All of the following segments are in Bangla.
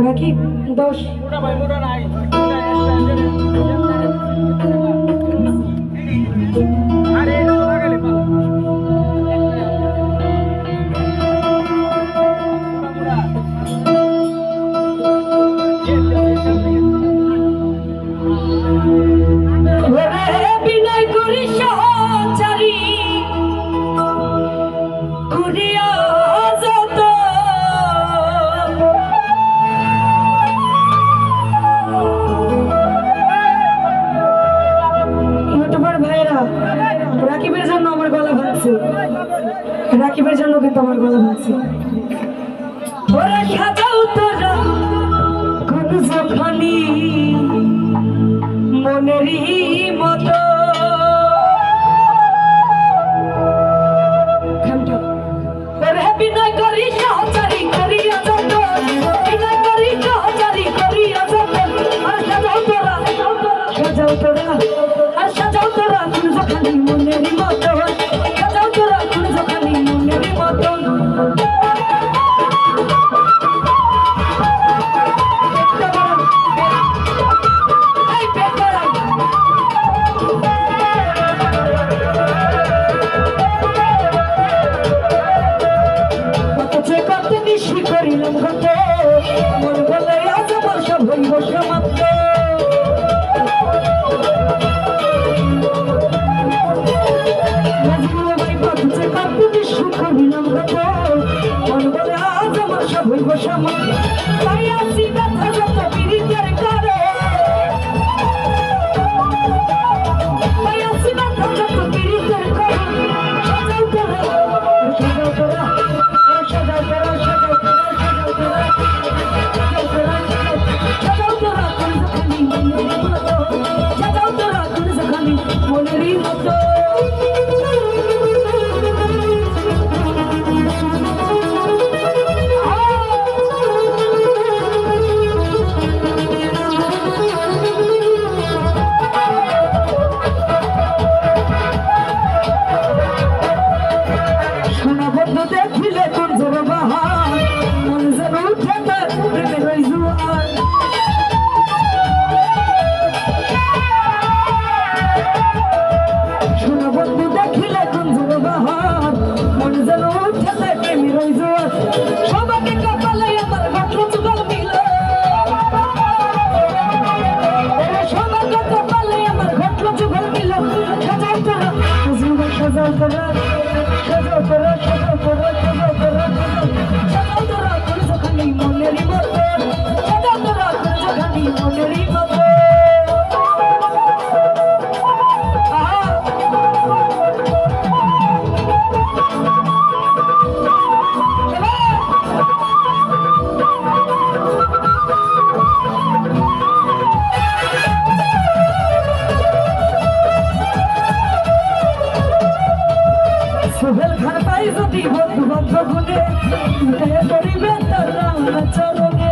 রাকিব দোষ বিনয় করি সহচারী করিয়া যত ইউটিউবার ভাইরা রাকিবের জন্য আমার গলা ভাঙছে, রাকিবের জন্য কিন্তু আমার গলা ভাঙছে। ওরা সাজাও তোরা কোন যখনি মনেরই মতো বিনয় করি সহচারী করিয়া যত, বিনয় করি সহচারী করিয়া যত। আর সাজাও তোরা, সাজাও তোরা, আর সাজাও তোরা কোন যখনি মনেরই মতো, সাজাও তোরা কোন যখনি মনেরই মতো। করিলাম গত মন বলে আজ আমার সব হইব সমাপ্ত। করিলাম গত মন বলে আজ আমার সব হইব সমাপ্ত। তাই আসি ব্যথা যত পীড়িতের কারে, তাই আসি ব্যথা যত পীড়িতের কারে। সাজাও তোরা, সাজাও তোরা, সাজাও তোরা, সাজাও তোরা, সাজাও তোরা কোন যখনি মনেরই মতো, সাজাও তোরা কোন যখনি মনেরই মতো। সোনা বন্ধু দেখিলে কোন জোর বাহার, মন যেন উঠে তার প্রেমের ওই জোয়ার। সোনা বন্ধু দেখিলে কোন জোর বাহার, মন যেন উঠে তার প্রেমের ওই জোয়ার। সবাকে কপালে আমার ঘটল যুগল মিল, সবাকে কপালে আমার ঘটল যুগল মিল। সাজাও তোরা, সাজাও তোরা, সাজাও তোরা, সাজাও তোরা, সাজাও তোরা, সাজাও তোরা কোন যখনি মনেরই মতো, সাজাও তোরা কোন যখনি মনেরই মতো। সোহেল খান পাই যদি বন্ধু বান্ধব গুনে উঠে করিবে তার রাঙা চরণে।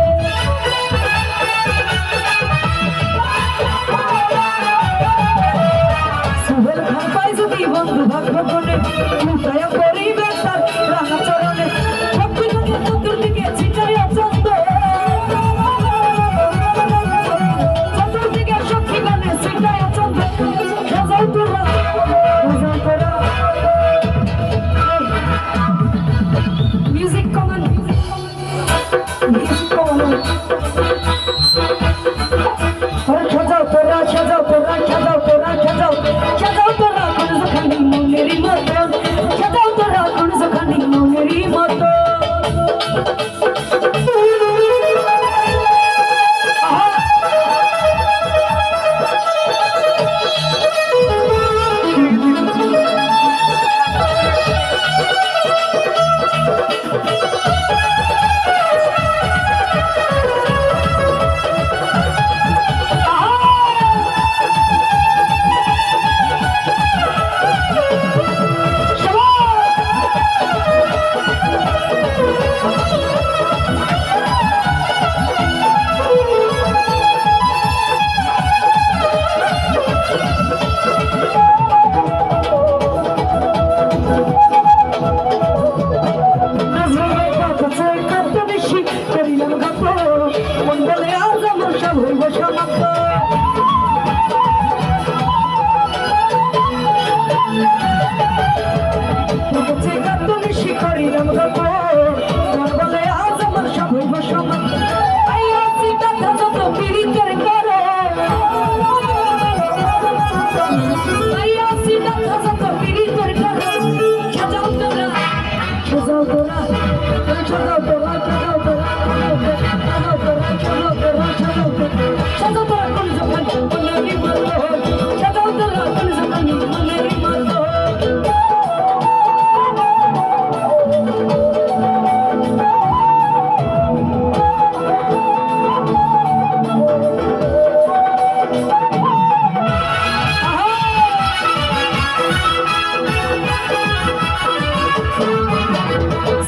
সোহেল খান পাই যদি বন্ধু বান্ধব গুনে উঠে করিবে তার রাঙা চরণে। সবকিছুকে চতুর্দিকে ছিটাইয়া চন্দ, চতুর্দিকে সখী গানে ছিটাইয়া চন্দ। সাজাও তোরা, সাজাও তোরা, music common, music common. और সাজাও তোরা, সাজাও তোরা, সাজাও তোরা, সাজাও, সাজাও তোরা কোন যখনি মনেরই মতো, সাজাও তোরা কোন যখনি মনেরই মতো। তোর বলে আজ আমার সব হইব সমান আইয়া সিটা যত পিরিতের করো আইয়া সিটা যত পিরিতের করো সাজাও তোরা সাজাও তোরা সাজাও তোরা সাজাও তোরা সাজাও তোরা সাজাও তোরা কোন যখন মনেরই মতো সাজাও তোরা কোন যখন মনেরই মতো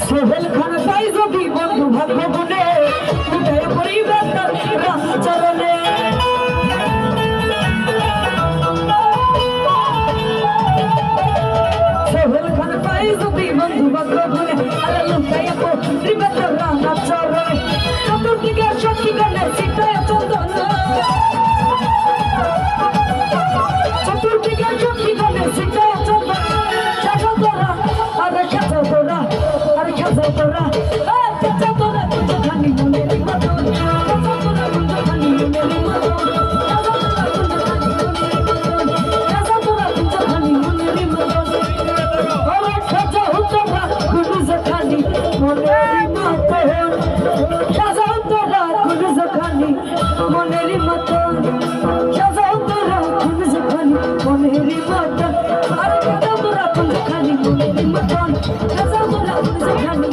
সোহেল খান তাই যদি বন্ধু ভাগ্য গুনে উঠে পরিবার তার চরণে সোহেল খান তাই যদি বন্ধু ভাগ্য গুনে আরে লুকাই পরিবার তার চরণে চতুর্দিকে শক্তি গানে সিটায় চন্দন চতুর্দিকে শক্তি গানে সিটায় চন্দন সাজা তোরা আরে সাজা তোরা আরে সাজা তোরা সাজা তোরা খানি মনেরই মতো সাজা তোরা খানি মনেরই মতো সাজা তোরা খানি মনেরই মতো আরে সাজা তোরা খানি মনেরই মতো সাজা তোরা খানি মনেরই মতো সাজা তোরা খানি মনেরই মতো আরে সাজা তোরা খানি মনেরই মতো সাজা তোরা খানি